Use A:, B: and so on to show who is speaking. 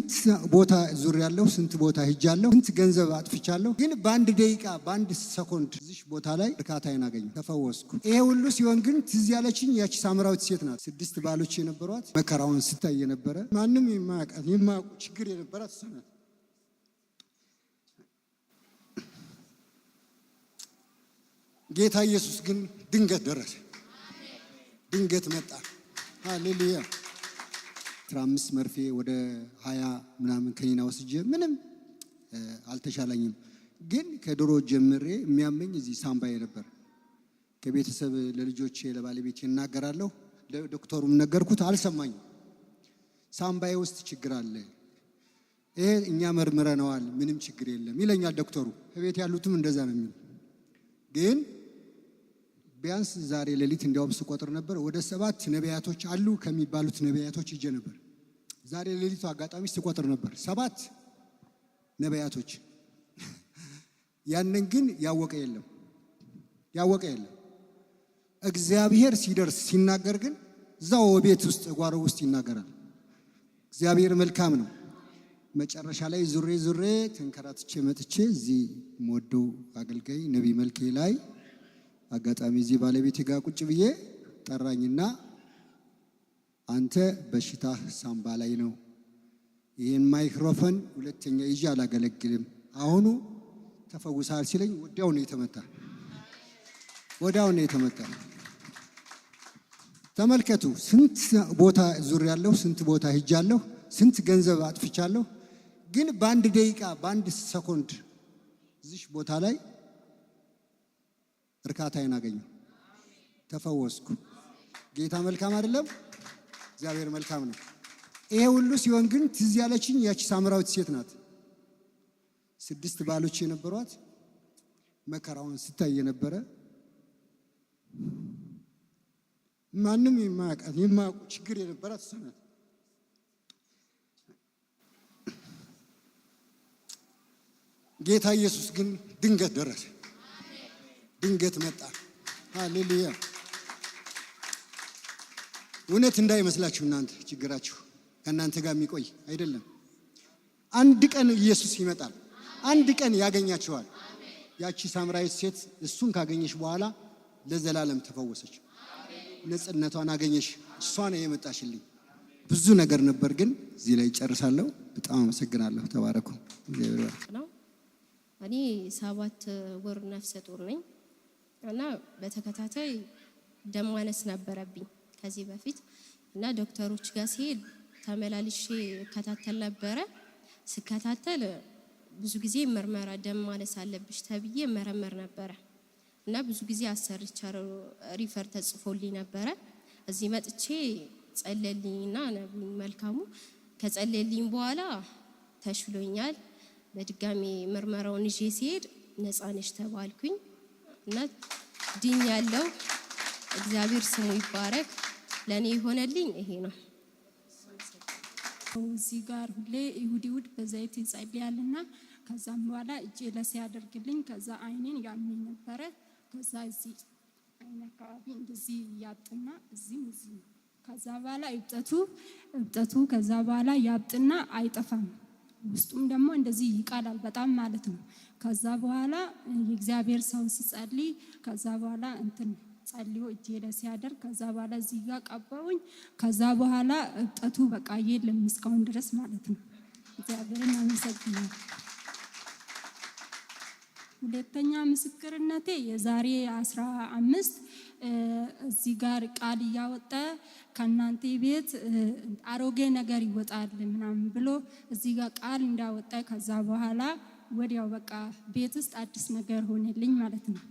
A: ስንት ቦታ ዙሪያለሁ፣ ስንት ቦታ ሄጃለሁ፣ ስንት ገንዘብ አጥፍቻለሁ። ግን በአንድ ደቂቃ በአንድ ሰኮንድ እዚህ ቦታ ላይ እርካታዬን አገኘሁ፣ ተፈወስኩ። ይሄ ሁሉ ሲሆን ግን ትዝ ያለችኝ ያቺ ሳምራዊት ሴት ናት። 6 ባሎች የነበሯት መከራውን ስታይ የነበረ ማንም የማያውቁ ችግር የነበራት እሷ ናት። ጌታ ኢየሱስ ግን ድንገት ደረሰ፣ ድንገት መጣ። ሃሌሉያ። 15 መርፌ ወደ 20 ምናምን ከኒና ወስጄ ምንም አልተሻለኝም። ግን ከድሮ ጀምሬ የሚያመኝ እዚህ ሳምባዬ ነበር። ከቤተሰብ ለልጆቼ ለባለቤቴ እናገራለሁ፣ ለዶክተሩም ነገርኩት፣ አልሰማኝም። ሳምባዬ ውስጥ ችግር አለ፣ ይሄ እኛ መርምረነዋል፣ ምንም ችግር የለም ይለኛል ዶክተሩ። ከቤት ያሉትም እንደዛ ነው የሚሉ። ግን ቢያንስ ዛሬ ሌሊት እንዲያውም ስቆጥር ነበር ወደ 7 ነቢያቶች አሉ ከሚባሉት ነቢያቶች ይጀ ነበር። ዛሬ ሌሊቱ አጋጣሚ ስቆጥር ነበር 7 ነቢያቶች። ያንን ግን ያወቀ የለም። እግዚአብሔር ሲደርስ ሲናገር ግን እዛው ቤት ውስጥ ጓሮ ውስጥ ይናገራል። እግዚአብሔር መልካም ነው። መጨረሻ ላይ ዙሬ ተንከራትቼ መጥቼ እዚህ ሞደው አገልጋይ ነብይ መልኬ ላይ አጋጣሚ እዚህ ባለቤቴ ጋር ቁጭ ብዬ ጠራኝና አንተ በሽታ ሳምባ ላይ ነው፣ ይሄን ማይክሮፎን ሁለተኛ ይዤ አላገለግልም፣ አሁኑ ተፈውሳል ሲለኝ ወዲያው ነው የተመታ። ተመልከቱ፣ ስንት ቦታ ዙሪያለሁ፣ ስንት ቦታ ሄጃለሁ፣ ስንት ገንዘብ አጥፍቻለሁ። ግን በአንድ ደቂቃ በአንድ ሰኮንድ እዚህ ቦታ ላይ እርካታዬን አገኘሁ፣ ተፈወስኩ። ጌታ መልካም አይደለም? እግዚአብሔር መልካም ነው። ይሄ ሁሉ ሲሆን ግን ትዝ ያለችኝ ያቺ ሳምራዊት ሴት ናት። 6 ባሎች የነበሯት መከራውን ስታይ የነበረ ማንም የማያውቁ ችግር የነበራት እሷ ናት። ጌታ ኢየሱስ ግን ድንገት ደረሰ፣ ድንገት መጣ። ሃሌሉያ። እውነት እንዳይመስላችሁ እናንተ ችግራችሁ ከእናንተ ጋር የሚቆይ አይደለም። አንድ ቀን ኢየሱስ ይመጣል፣ አንድ ቀን ያገኛችኋል። ያቺ ሳምራዊት ሴት እሱን ካገኘሽ በኋላ ለዘላለም ተፈወሰች፣ ነጽነቷን አገኘሽ። እሷ ነው የመጣሽልኝ። ብዙ ነገር ነበር ግን እዚህ ላይ ጨርሳለሁ። በጣም አመሰግናለሁ። ተባረኩ።
B: እኔ 7 ወር ነፍሰ ጡር ነኝ እና በተከታታይ ደም ማነስ ነበረብኝ ከዚህ በፊት እና ዶክተሮች ጋር ሲሄድ ተመላልሼ እከታተል ነበረ። ስከታተል ብዙ ጊዜ ምርመራ ደም ማነስ አለብሽ ተብዬ መረመር ነበረ እና ብዙ ጊዜ አሰርቻለሁ፣ ሪፈር ተጽፎልኝ ነበረ። እዚህ መጥቼ ጸለልኝና ነብዩ መልካሙ ከጸለልኝ በኋላ ተሽሎኛል። በድጋሚ ምርመራውን ይዤ ሲሄድ ነፃ ነሽ ተባልኩኝ እና ድኛለሁ። እግዚአብሔር ስሙ ይባረክ። ለኔ የሆነልኝ ይሄ ነው።
C: እዚህ ጋር ሁሌ ይሁድ በዘይት ይጸልያልና ከዛም በኋላ እጄ ለስ ያደርግልኝ። ከዛ አይኔን ያመኝ ነበረ። ከዛ እዚህ አይኔ አካባቢ እንደዚህ ያጥና እዚህ ከዛ በኋላ እብጠቱ ከዛ በኋላ ያብጥና አይጠፋም። ውስጡም ደግሞ እንደዚህ ይቃላል በጣም ማለት ነው። ከዛ በኋላ የእግዚአብሔር ሰው ሲጸልይ ከዛ በኋላ ጸልዮ እጄ ላይ ሲያደርግ ከዛ በኋላ እዚህ ጋር ቀባውኝ። ከዛ በኋላ እብጠቱ በቃ የለም እስካሁን ድረስ ማለት ነው። እግዚአብሔርን አመሰግናለሁ። ሁለተኛ ምስክርነቴ የዛሬ 15 እዚህ ጋር ቃል እያወጣ ከናንተ ቤት አሮጌ ነገር ይወጣል ምናምን ብሎ እዚህ ጋር ቃል እንዳወጣ ከዛ በኋላ ወዲያው በቃ ቤት ውስጥ አዲስ ነገር ሆነልኝ ማለት ነው።